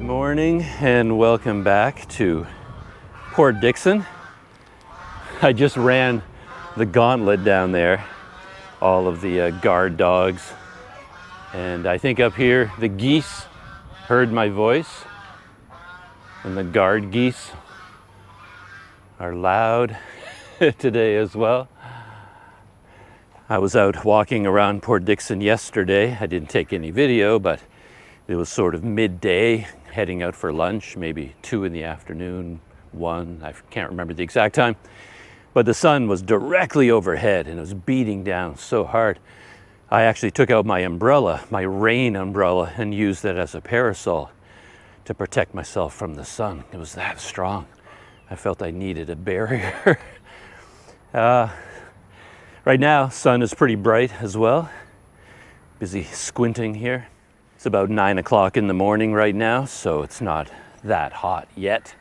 Morning and welcome back to Port Dickson. I just ran the gauntlet down there, all of the guard dogs, and I think up here the geese heard my voice, and the guard geese are loud today as well. I was out walking around Port Dickson yesterday. I didn't take any video, but it was sort of midday, heading out for lunch, maybe 2 in the afternoon, 1, I can't remember the exact time. But the sun was directly overhead and it was beating down so hard. I actually took out my umbrella, my rain umbrella, and used it as a parasol to protect myself from the sun. It was that strong. I felt I needed a barrier. Right now, sun is pretty bright as well. Busy squinting here. It's about 9 o'clock in the morning right now, so it's not that hot yet.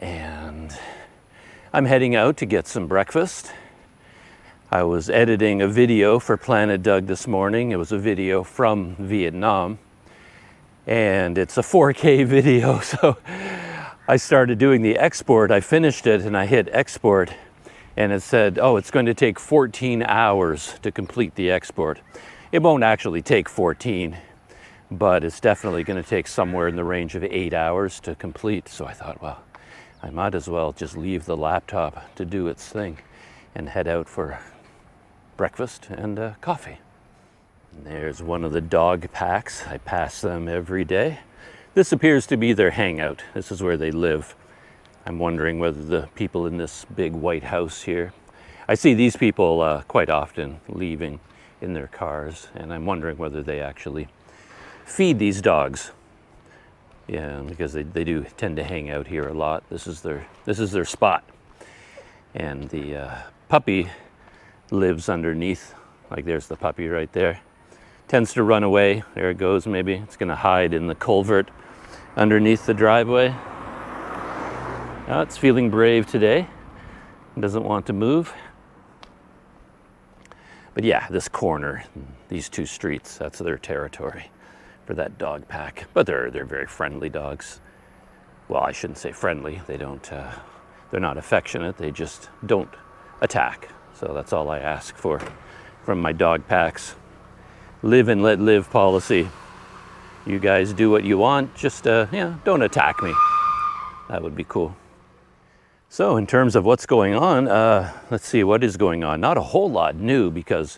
And I'm heading out to get some breakfast. I was editing a video for Planet Doug this morning. It was a video from Vietnam, and it's a 4K video, so I started doing the export. I finished it and I hit export, and it said, oh, it's going to take 14 hours to complete the export. It won't actually take 14, but it's definitely going to take somewhere in the range of 8 hours to complete. So I thought, well, I might as well just leave the laptop to do its thing and head out for breakfast and coffee. And there's one of the dog packs. I pass them every day. This appears to be their hangout. This is where they live. I'm wondering whether the people in this big white house here, I see these people quite often leaving in their cars, and I'm wondering whether they actually feed these dogs. Yeah, because they do tend to hang out here a lot. This is their spot. And the puppy lives underneath. Like there's the puppy right there. Tends to run away. There it goes, maybe. It's gonna hide in the culvert underneath the driveway. Now it's feeling brave today. It doesn't want to move. But yeah, this corner, these 2 streets, that's their territory for that dog pack. But they're very friendly dogs. Well, I shouldn't say friendly. They don't, they're not affectionate. They just don't attack. So that's all I ask for from my dog packs. Live and let live policy. You guys do what you want. Just, don't attack me. That would be cool. So in terms of what's going on, let's see what is going on. Not a whole lot new, because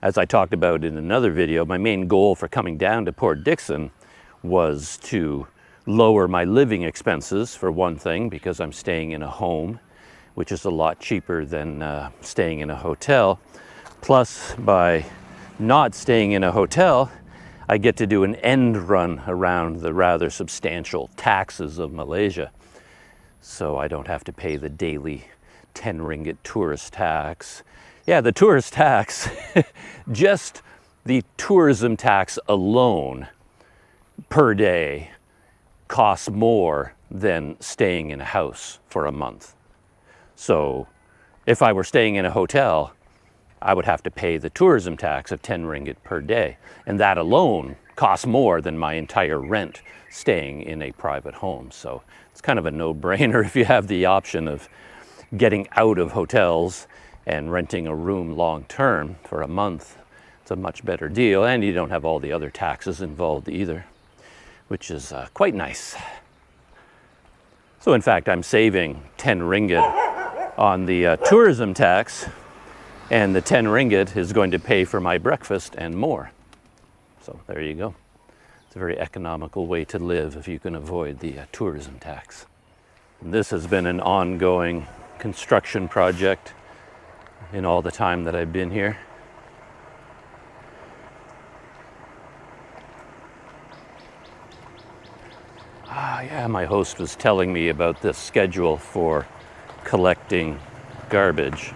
as I talked about in another video, my main goal for coming down to Port Dickson was to lower my living expenses, for one thing, because I'm staying in a home, which is a lot cheaper than staying in a hotel. Plus, by not staying in a hotel, I get to do an end run around the rather substantial taxes of Malaysia. So I don't have to pay the daily 10 ringgit tourist tax. Yeah, the tourist tax, just the tourism tax alone per day costs more than staying in a house for a month. So if I were staying in a hotel, I would have to pay the tourism tax of 10 ringgit per day. And that alone costs more than my entire rent staying in a private home. So it's kind of a no-brainer if you have the option of getting out of hotels and renting a room long-term for a month. It's a much better deal, and you don't have all the other taxes involved either, which is quite nice. So in fact, I'm saving 10 ringgit on the tourism tax, and the 10 ringgit is going to pay for my breakfast and more. So there you go. It's a very economical way to live if you can avoid the tourism tax. This has been an ongoing construction project in all the time that I've been here. Yeah, my host was telling me about this schedule for collecting garbage.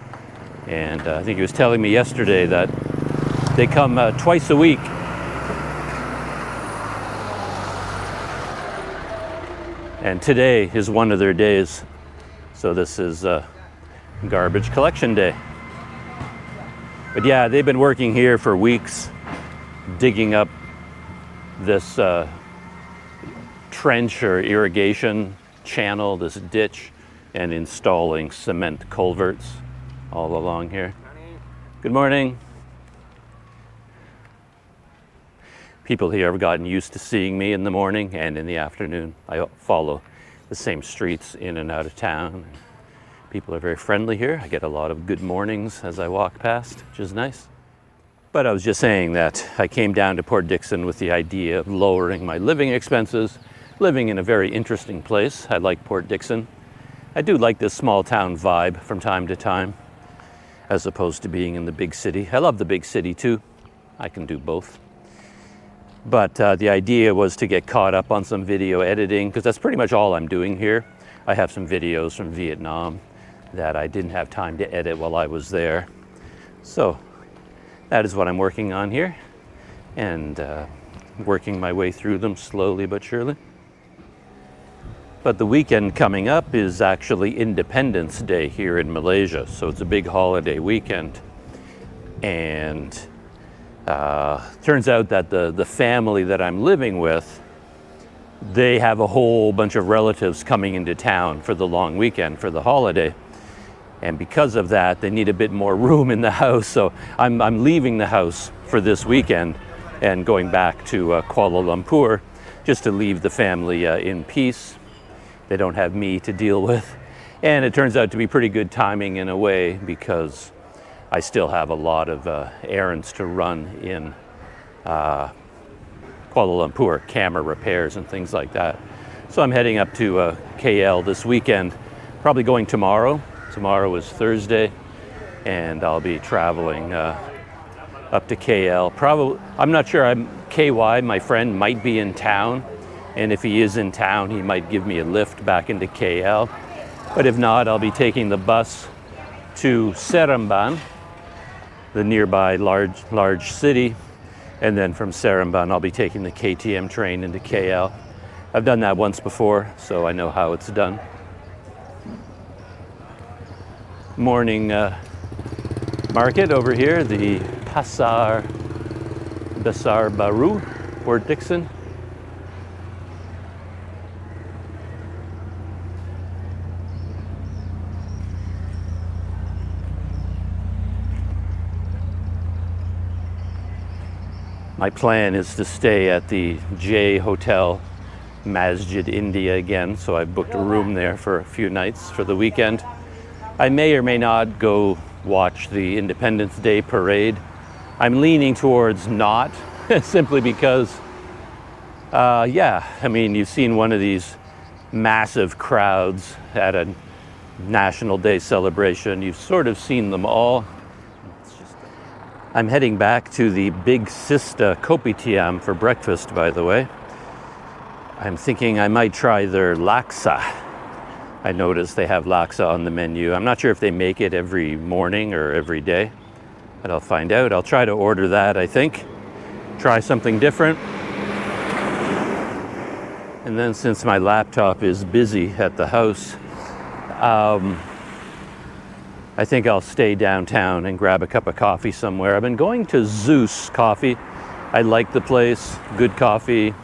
And I think he was telling me yesterday that they come twice a week. And today is one of their days. So this is garbage collection day. But yeah, they've been working here for weeks, digging up this trench or irrigation channel, this ditch, and installing cement culverts all along here. Good morning. People here have gotten used to seeing me in the morning and in the afternoon. I follow the same streets in and out of town. People are very friendly here. I get a lot of good mornings as I walk past, which is nice. But I was just saying that I came down to Port Dickson with the idea of lowering my living expenses, living in a very interesting place. I like Port Dickson. I do like this small town vibe from time to time, as opposed to being in the big city. I love the big city too. I can do both. But the idea was to get caught up on some video editing, because that's pretty much all I'm doing here. I have some videos from Vietnam that I didn't have time to edit while I was there. So that is what I'm working on here, and working my way through them slowly but surely. But the weekend coming up is actually Independence Day here in Malaysia, so it's a big holiday weekend. And turns out that the family that I'm living with, they have a whole bunch of relatives coming into town for the long weekend, for the holiday. And because of that, they need a bit more room in the house. So I'm leaving the house for this weekend and going back to Kuala Lumpur just to leave the family in peace. They don't have me to deal with. And it turns out to be pretty good timing in a way, because I still have a lot of errands to run in Kuala Lumpur, camera repairs and things like that. So I'm heading up to KL this weekend, probably going tomorrow. Tomorrow is Thursday, and I'll be traveling up to KL. Probably, I'm not sure. KY, my friend, might be in town, and if he is in town, he might give me a lift back into KL. But if not, I'll be taking the bus to Seremban, the nearby large city, and then from Seremban, I'll be taking the KTM train into KL. I've done that once before, so I know how it's done. Morning market over here, the Pasar Baru, Port Dickson. My plan is to stay at the J Hotel Masjid India again, so I've booked a room there for a few nights for the weekend. I may or may not go watch the Independence Day parade. I'm leaning towards not, simply because, yeah, I mean, you've seen one of these massive crowds at a National Day celebration. You've sort of seen them all. I'm heading back to the big Sista Kopitiam for breakfast, by the way. I'm thinking I might try their Laksa. I noticed they have Laksa on the menu. I'm not sure if they make it every morning or every day, but I'll find out. I'll try to order that, I think. Try something different. And then, since my laptop is busy at the house, I think I'll stay downtown and grab a cup of coffee somewhere. I've been going to Zeus Coffee. I like the place, good coffee.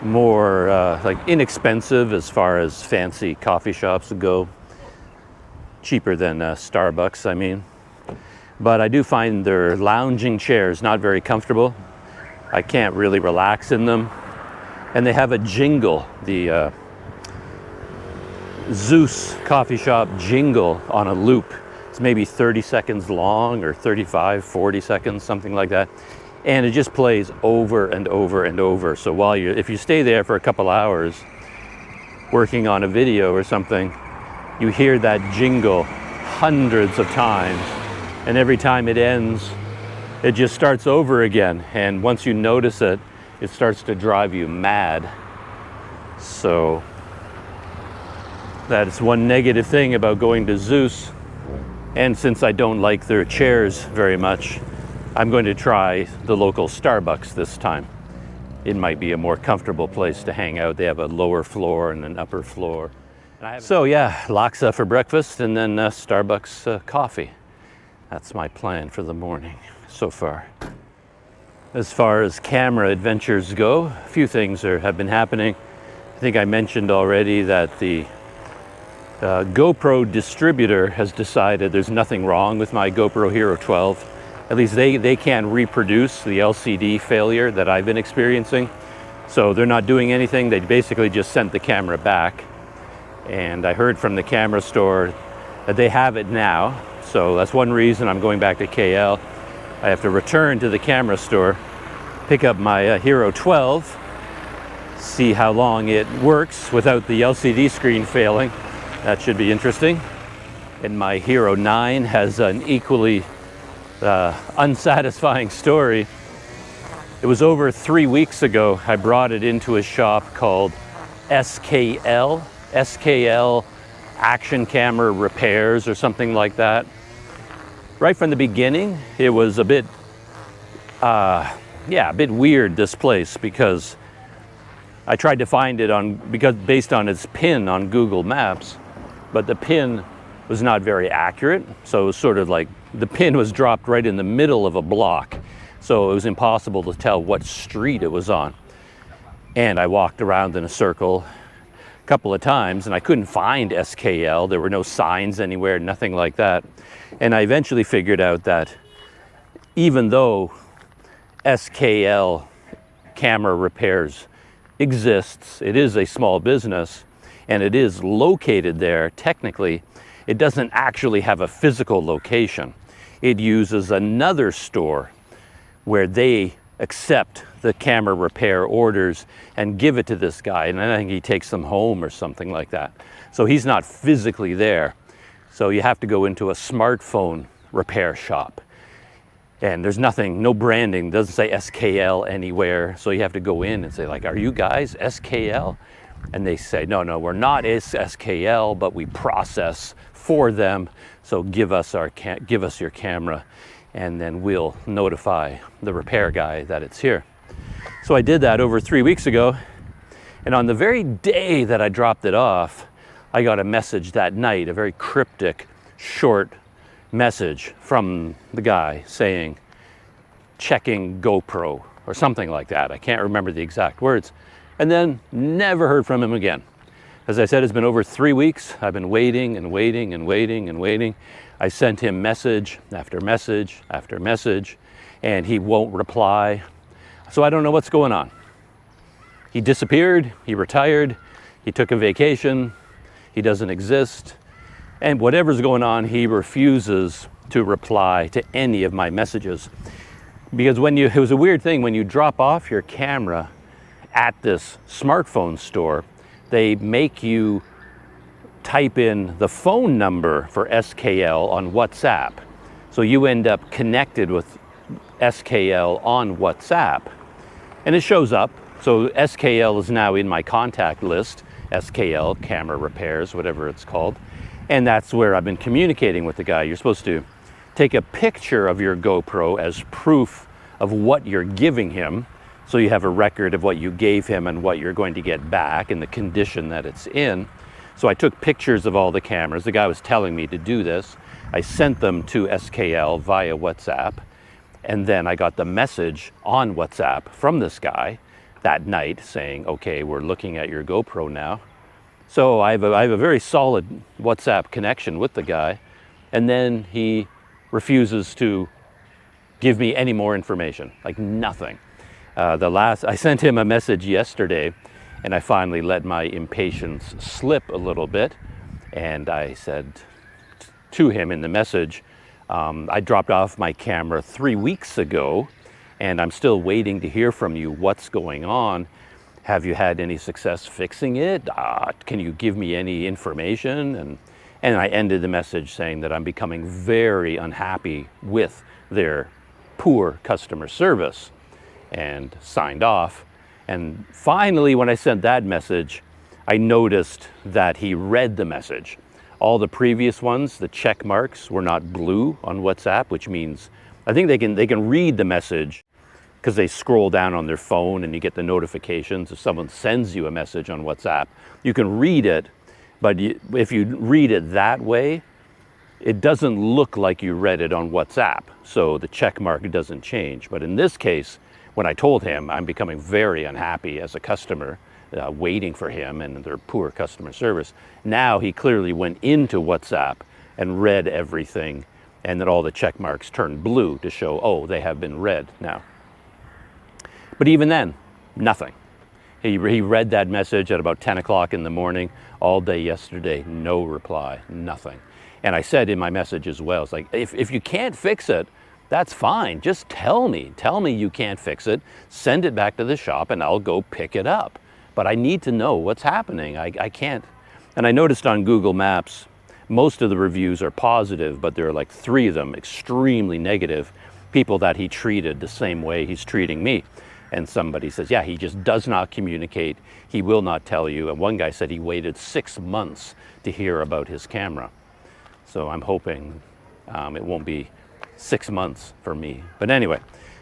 More like inexpensive as far as fancy coffee shops go. Cheaper than Starbucks, I mean. But I do find their lounging chairs not very comfortable. I can't really relax in them. And they have a jingle, the Zeus coffee shop jingle on a loop. It's maybe 30 seconds long, or 35, 40 seconds, something like that. And it just plays over and over and over. So while if you stay there for a couple hours working on a video or something, you hear that jingle hundreds of times. And every time it ends, it just starts over again. And once you notice it, it starts to drive you mad. So that is one negative thing about going to Zeus. And since I don't like their chairs very much, I'm going to try the local Starbucks this time. It might be a more comfortable place to hang out. They have a lower floor and an upper floor. So yeah, Laksa for breakfast, and then Starbucks coffee. That's my plan for the morning so far. As far as camera adventures go, a few things have been happening. I think I mentioned already that the GoPro distributor has decided there's nothing wrong with my GoPro Hero 12. At least they can't reproduce the LCD failure that I've been experiencing. So they're not doing anything. They basically just sent the camera back. And I heard from the camera store that they have it now. So that's one reason I'm going back to KL. I have to return to the camera store, pick up my Hero 12, see how long it works without the LCD screen failing. That should be interesting. And my Hero 9 has an equally unsatisfying story. It was over 3 weeks ago, I brought it into a shop called SKL Action Camera Repairs or something like that. Right from the beginning, it was a bit weird, this place, because I tried to find it based on its pin on Google Maps, but the pin was not very accurate. So it was sort of like the pin was dropped right in the middle of a block. So it was impossible to tell what street it was on. And I walked around in a circle a couple of times and I couldn't find SKL. There were no signs anywhere, nothing like that. And I eventually figured out that even though SKL Camera Repairs exists, it is a small business, and it is located there, technically, it doesn't actually have a physical location. It uses another store where they accept the camera repair orders and give it to this guy, and then I think he takes them home or something like that. So he's not physically there. So you have to go into a smartphone repair shop. And there's nothing, no branding, doesn't say SKL anywhere. So you have to go in and say, like, are you guys SKL? And they say, no, we're not SKL, but we process for them. So give us your camera, and then we'll notify the repair guy that it's here. So I did that over 3 weeks ago. And on the very day that I dropped it off, I got a message that night, a very cryptic, short message from the guy saying, checking GoPro, or something like that. I can't remember the exact words. And then never heard from him again. As I said, it's been over 3 weeks. I've been waiting and waiting and waiting and waiting. I sent him message after message after message, and he won't reply. So I don't know what's going on. He disappeared, he retired, he took a vacation, he doesn't exist. And whatever's going on, he refuses to reply to any of my messages. Because it was a weird thing, when you drop off your camera at this smartphone store, they make you type in the phone number for SKL on WhatsApp. So you end up connected with SKL on WhatsApp. And it shows up. So SKL is now in my contact list, SKL Camera Repairs, whatever it's called. And that's where I've been communicating with the guy. You're supposed to take a picture of your GoPro as proof of what you're giving him, so you have a record of what you gave him and what you're going to get back and the condition that it's in. So I took pictures of all the cameras. The guy was telling me to do this. I sent them to SKL via WhatsApp, and then I got the message on WhatsApp from this guy that night saying, okay, we're looking at your GoPro now. So I have a very solid WhatsApp connection with the guy, and then he refuses to give me any more information, like nothing. I sent him a message yesterday, and I finally let my impatience slip a little bit, and I said to him in the message, I dropped off my camera 3 weeks ago, and I'm still waiting to hear from you what's going on. Have you had any success fixing it? Can you give me any information? And I ended the message saying that I'm becoming very unhappy with their poor customer service, and signed off. And finally, when I sent that message, I noticed that he read the message. All the previous ones, the check marks, were not blue on WhatsApp, which means I think they can read the message because they scroll down on their phone and you get the notifications if someone sends you a message on WhatsApp. You can read it, but if you read it that way, it doesn't look like you read it on WhatsApp. So the check mark doesn't change. But in this case, when I told him I'm becoming very unhappy as a customer, waiting for him and their poor customer service. Now he clearly went into WhatsApp and read everything, and then all the check marks turned blue to show, oh, they have been read now. But even then, nothing. He read that message at about 10 o'clock in the morning, all day yesterday, no reply, nothing. And I said in my message as well, it's like, if you can't fix it, that's fine. Just tell me you can't fix it, send it back to the shop and I'll go pick it up. But I need to know what's happening. I can't. And I noticed on Google Maps, most of the reviews are positive, but there are like 3 of them extremely negative, people that he treated the same way he's treating me. And somebody says, yeah, he just does not communicate. He will not tell you. And one guy said he waited 6 months to hear about his camera. So I'm hoping it won't be 6 months for me. But anyway,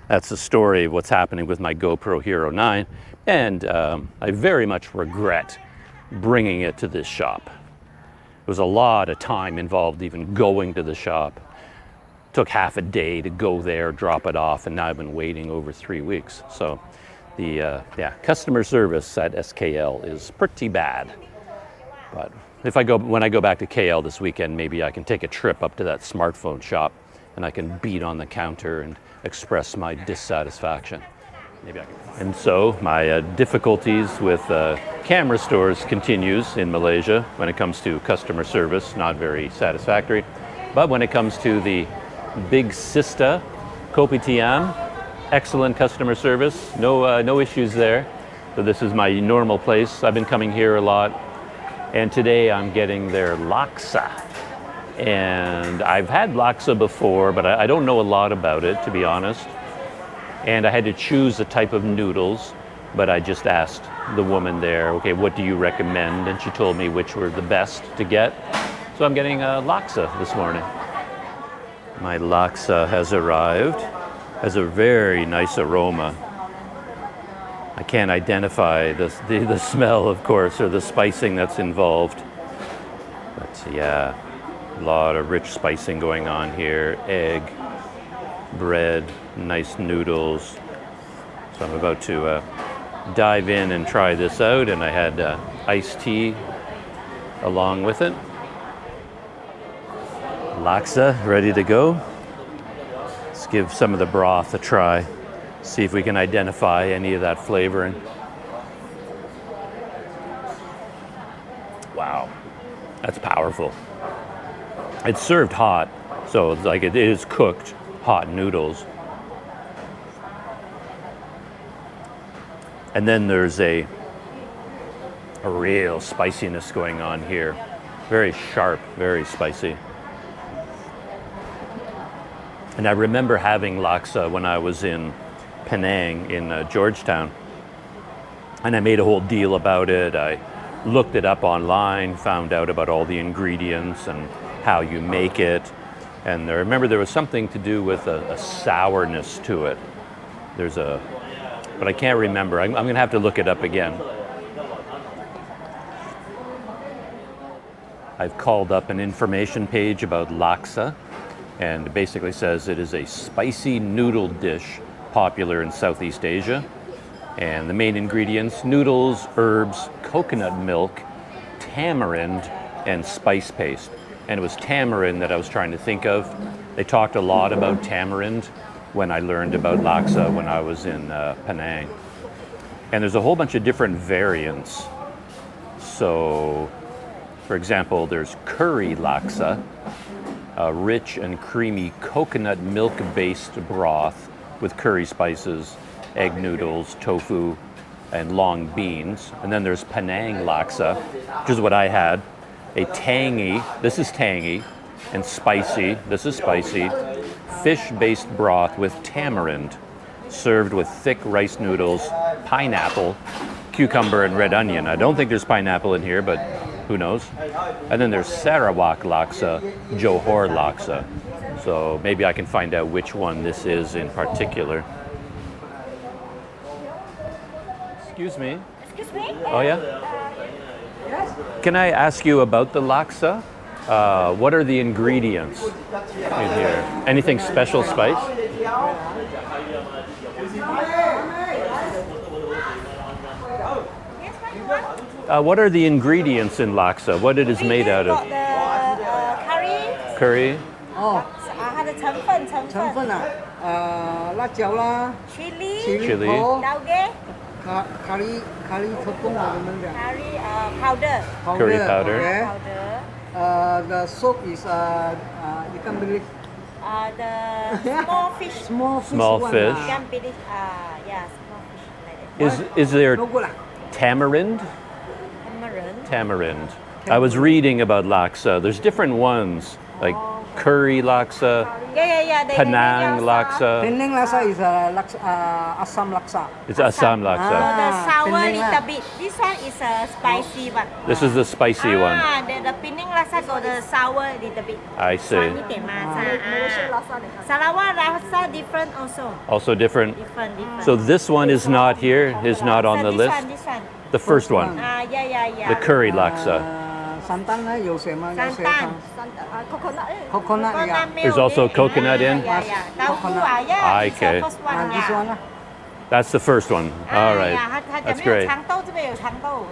that's the story of what's happening with my GoPro Hero 9. And I very much regret bringing it to this shop. There was a lot of time involved even going to the shop. Took half a day to go there, drop it off, and now I've been waiting over 3 weeks. So the customer service at SKL is pretty bad. But when I go back to KL this weekend, maybe I can take a trip up to that smartphone shop and I can beat on the counter and express my dissatisfaction. Maybe I can. And so my difficulties with camera stores continues in Malaysia when it comes to customer service, not very satisfactory. But when it comes to the big Sista, Kopitiam, excellent customer service, no issues there. So this is my normal place. I've been coming here a lot, and today I'm getting their Laksa. And I've had Laksa before, but I don't know a lot about it, to be honest. And I had to choose a type of noodles, but I just asked the woman there, okay, what do you recommend? And she told me which were the best to get. So I'm getting Laksa this morning. My Laksa has arrived. Has a very nice aroma. I can't identify the smell, of course, or the spicing that's involved. But yeah, a lot of rich spicing going on here. Egg, bread, nice noodles. So I'm about to dive in and try this out, and I had iced tea along with it. Laksa ready to go. Let's give some of the broth a try. See if we can identify any of that flavoring. Wow, that's powerful. It's served hot, so it's like it is cooked hot noodles. And then there's a real spiciness going on here. Very sharp, very spicy. And I remember having Laksa when I was in Penang in Georgetown. And I made a whole deal about it. I looked it up online, found out about all the ingredients and how you make it. And I remember there was something to do with a sourness to it. But I can't remember. I'm gonna have to look it up again. I've called up an information page about Laksa, and it basically says it is a spicy noodle dish popular in Southeast Asia. And the main ingredients, noodles, herbs, coconut milk, tamarind, and spice paste. And it was tamarind that I was trying to think of. They talked a lot about tamarind when I learned about Laksa when I was in Penang. And there's a whole bunch of different variants. So, for example, there's curry Laksa, a rich and creamy coconut milk-based broth with curry spices, egg noodles, tofu, and long beans. And then there's Penang Laksa, which is what I had. This is tangy, and spicy, this is spicy, fish-based broth with tamarind, served with thick rice noodles, pineapple, cucumber, and red onion. I don't think there's pineapple in here, but who knows? And then there's Sarawak Laksa, Johor Laksa. So maybe I can find out which one this is in particular. Excuse me. Excuse me? Oh yeah? Can I ask you about the Laksa? What are the ingredients in here? Anything special spice? What are the ingredients in laksa? What it is made out of? Got the curry. Curry, 哦，它的成分成分啊，辣椒啦 chili Chili. 头 lauge 咖喱特工啊，我们讲 curry powder Curry powder. Okay. powder The soup is ikan bilis. the small fish Small fish. Small one, fish. ikan bilis yeah small fish like that. Is there No good lah. tamarind? Tamarind. Tamarind. I was reading about laksa. There's different ones, like curry laksa, Yeah. Penang laksa. Penang laksa is Assam laksa. It's Assam laksa. The sour Penang little lah. bit. This one is a spicy one. This is the spicy one. The Penang laksa got the sour little bit. I see. 酸一点嘛，Sarawak laksa different also. Also different. Different. So this one is not here, is not on the This list. one, this one. The first one, Yeah. the curry laksa. 散蛋呢有什么？有谁 Santan. Coconut yeah. milk. There's also coconut in? Yeah. Tofu Ah, this is okay. the first one. This one lah. That's the first one. All right. That's great. 长豆这边有长豆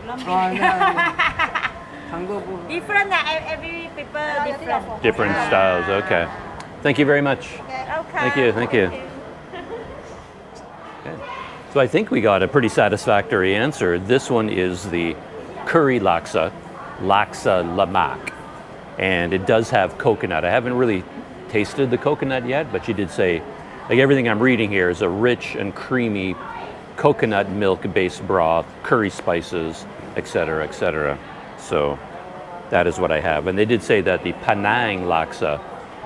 长豆不 Different every people different. Different styles. Okay. Thank you very much. Okay. Thank you. Okay. So I think we got a pretty satisfactory answer. This one is the curry laksa, laksa lemak. And it does have coconut. I haven't really tasted the coconut yet, but she did say, like everything I'm reading here is a rich and creamy coconut milk-based broth, curry spices, etc., etc. So that is what I have. And they did say that the Penang laksa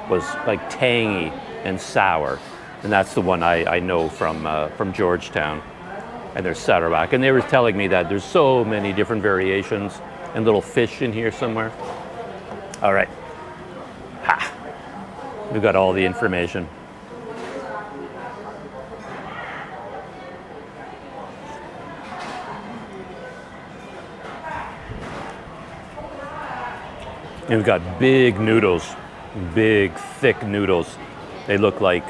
was like tangy and sour. And that's the one I know from Georgetown. And there's Sarawak. And they were telling me that there's so many different variations and little fish in here somewhere. All right. Ha! We've got all the information. And we've got big noodles, big thick noodles. They look like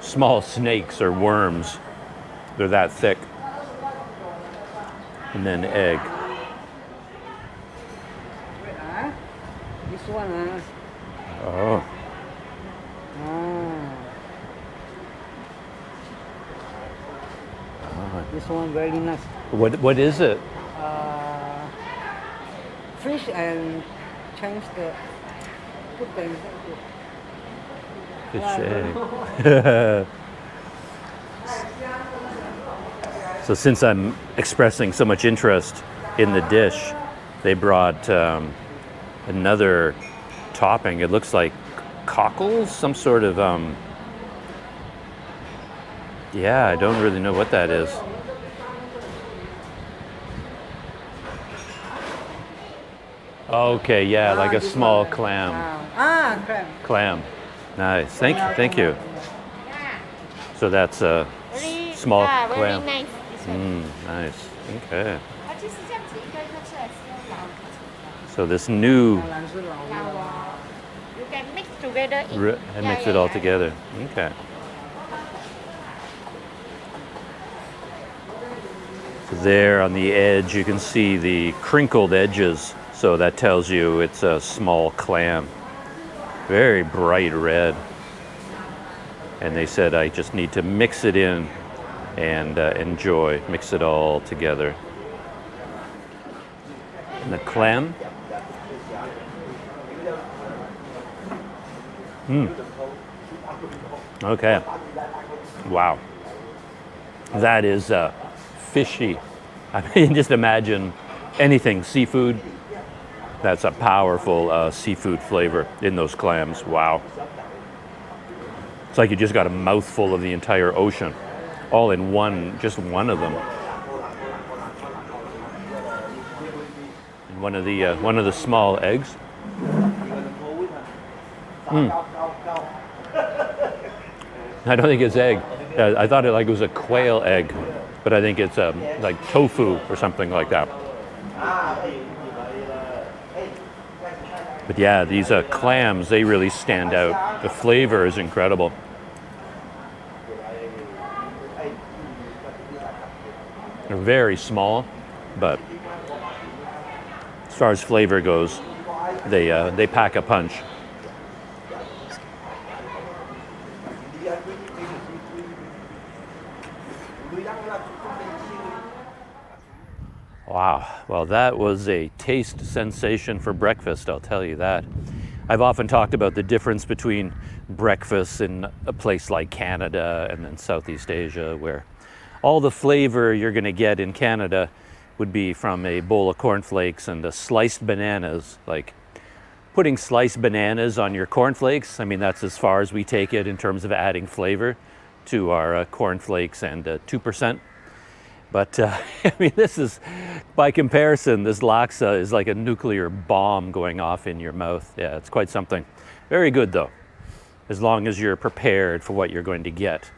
small snakes or worms. They're that thick. And then egg. This one Oh. This one very nice. What is it? Fish and change the put them. Fish egg. So since I'm expressing so much interest in the dish, they brought another topping. It looks like cockles, some sort of yeah, I don't really know what that is. Okay, yeah, like a small clam. Clam. Clam. Nice. Thank you. So that's a small clam. Very nice. This one. Nice. Okay. So this new You can mix together. and mix it all together. Okay. So there on the edge, you can see the crinkled edges. So that tells you it's a small clam. Very bright red. And they said I just need to mix it in and enjoy, mix it all together. And the clam. Okay. Wow. That is fishy. I mean, just imagine anything seafood. That's a powerful seafood flavor in those clams. Wow. It's like you just got a mouthful of the entire ocean, all in one, just one of them. And one of the small eggs. I don't think it's egg. I thought it was a quail egg, but I think it's like tofu or something like that. But yeah, these clams, they really stand out. The flavor is incredible. They're very small, but as far as flavor goes, they pack a punch. Wow, well that was a taste sensation for breakfast, I'll tell you that. I've often talked about the difference between breakfast in a place like Canada and then Southeast Asia, where all the flavor you're going to get in Canada would be from a bowl of cornflakes and sliced bananas. Like putting sliced bananas on your cornflakes, I mean, that's as far as we take it in terms of adding flavor to our cornflakes and 2%. But I mean, this is, by comparison, this laksa is like a nuclear bomb going off in your mouth. Yeah, it's quite something. Very good though, as long as you're prepared for what you're going to get,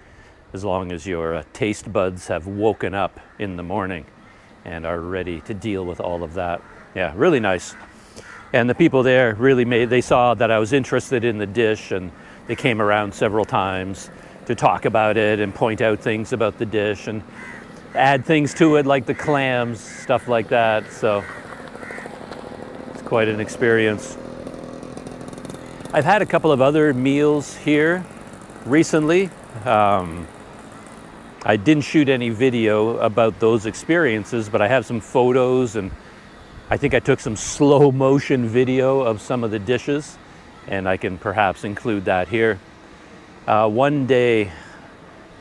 as long as your taste buds have woken up in the morning and are ready to deal with all of that. Yeah, really nice. And the people there really they saw that I was interested in the dish, and they came around several times to talk about it and point out things about the dish and add things to it like the clams, stuff like that. So it's quite an experience. I've had a couple of other meals here recently. I didn't shoot any video about those experiences, but I have some photos, and I think I took some slow motion video of some of the dishes, and I can perhaps include that here. One day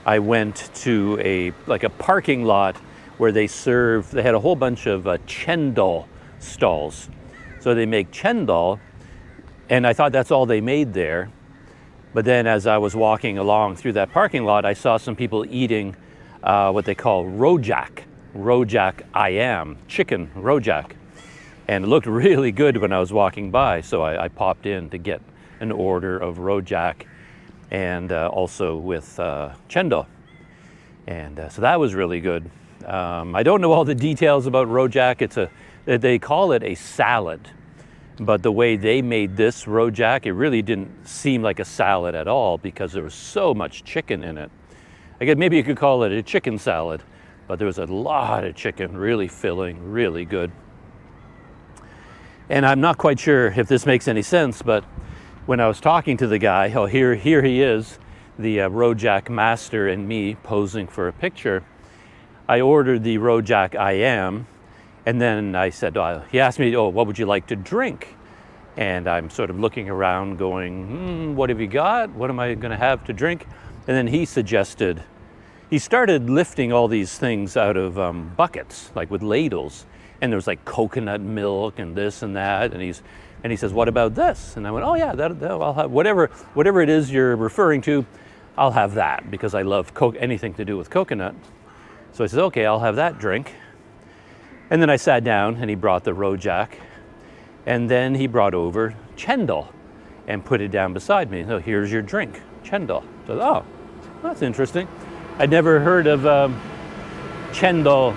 I went to a parking lot where they had a whole bunch of cendol stalls. So they make cendol, and I thought that's all they made there. But then as I was walking along through that parking lot, I saw some people eating what they call rojak ayam, chicken rojak. And it looked really good when I was walking by, so I popped in to get an order of rojak, and also with cendol. And so that was really good. I don't know all the details about rojak. They call it a salad, but the way they made this rojak, it really didn't seem like a salad at all because there was so much chicken in it. I guess maybe you could call it a chicken salad, but there was a lot of chicken, really filling, really good. And I'm not quite sure if this makes any sense, but when I was talking to the guy, here he is, the Rojak master and me posing for a picture. I ordered the Rojak ayam, and then I said, he asked me, what would you like to drink? And I'm sort of looking around going, what have you got? What am I going to have to drink? And then he started lifting all these things out of buckets, like with ladles. And there was like coconut milk and this and that. And he says, what about this? And I went, oh yeah, I'll have whatever it is you're referring to, I'll have that, because I love anything to do with coconut. So I said, okay, I'll have that drink. And then I sat down and he brought the rojak, and then he brought over cendol and put it down beside me. So here's your drink, cendol. So, oh, that's interesting. I'd never heard of cendol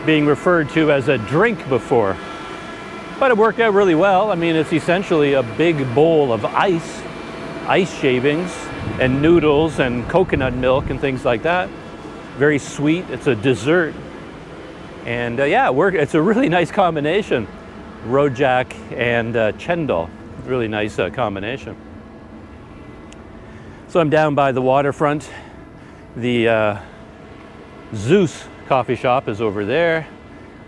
being referred to as a drink before, but it worked out really well. I mean, it's essentially a big bowl of ice shavings and noodles and coconut milk and things like that. Very sweet. It's a dessert. And yeah, it's a really nice combination. Rojak and cendol, really nice combination. So I'm down by the waterfront. The Zeus coffee shop is over there.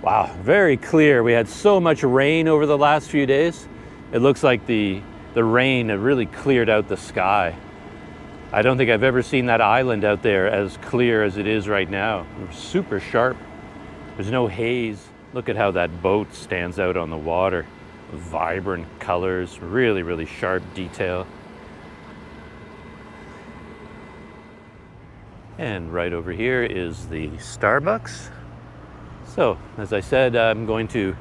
Wow, very clear. We had so much rain over the last few days. It looks like the rain had really cleared out the sky. I don't think I've ever seen that island out there as clear as it is right now. It's super sharp. There's no haze. Look at how that boat stands out on the water. Vibrant colors, really, really sharp detail. And right over here is the Starbucks. So, as I said, I'm going to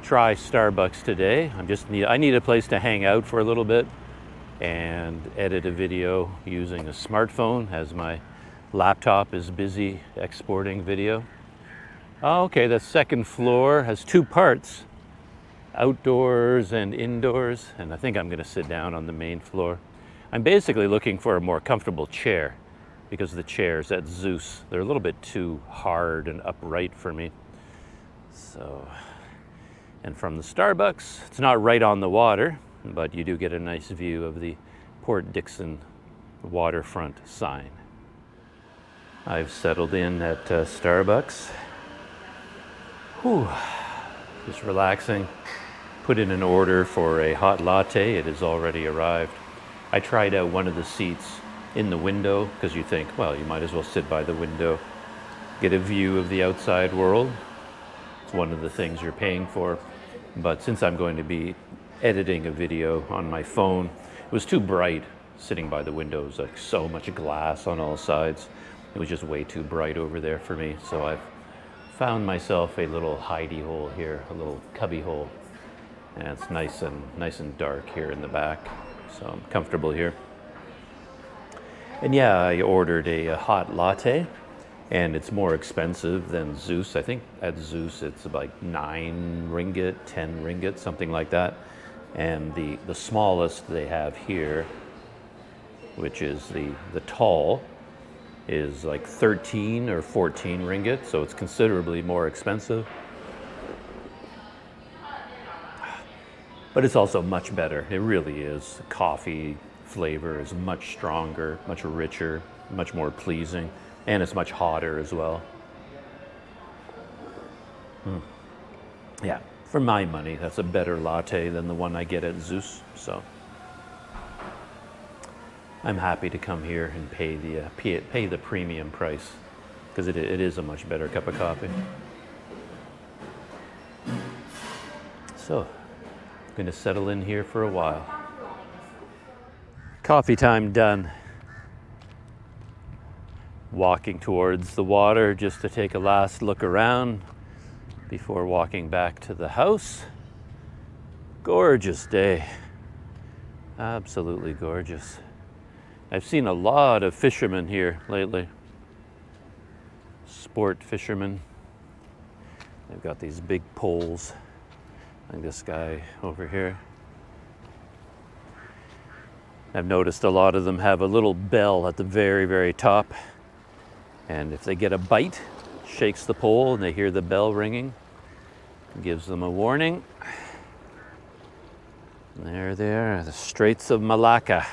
try Starbucks today. I need a place to hang out for a little bit and edit a video using a smartphone, as my laptop is busy exporting video. Oh, okay, the second floor has two parts, outdoors and indoors, and I think I'm going to sit down on the main floor. I'm basically looking for a more comfortable chair, because the chairs at Zeus, they're a little bit too hard and upright for me. So, And from the Starbucks, it's not right on the water, but you do get a nice view of the Port Dickson waterfront sign. I've settled in at Starbucks. Whew. Just relaxing. Put in an order for a hot latte. It has already arrived. I tried out one of the seats in the window because you think, well, you might as well sit by the window, get a view of the outside world. It's one of the things you're paying for. But since I'm going to be editing a video on my phone, it was too bright sitting by the window. It was like so much glass on all sides. It was just way too bright over there for me. So I've found myself a little hidey hole here, a little cubby hole. And it's nice and dark here in the back. So I'm comfortable here. And yeah, I ordered a hot latte. And it's more expensive than Zeus. I think at Zeus it's like 9 ringgit, 10 ringgit, something like that. And the smallest they have here, which is the tall, is like 13 or 14 ringgit. So it's considerably more expensive. But it's also much better. It really is. The coffee flavor is much stronger, much richer, much more pleasing. And it's much hotter as well. Yeah, for my money, that's a better latte than the one I get at Zeus. So I'm happy to come here and pay the premium price because it is a much better cup of coffee. So I'm going to settle in here for a while. Coffee time done. Walking towards the water just to take a last look around before walking back to the house. Gorgeous day. Absolutely gorgeous. I've seen a lot of fishermen here lately. Sport fishermen. They've got these big poles, like this guy over here. I've noticed a lot of them have a little bell at the very, very top. And if they get a bite, shakes the pole and they hear the bell ringing, gives them a warning. There they are, the Straits of Malacca.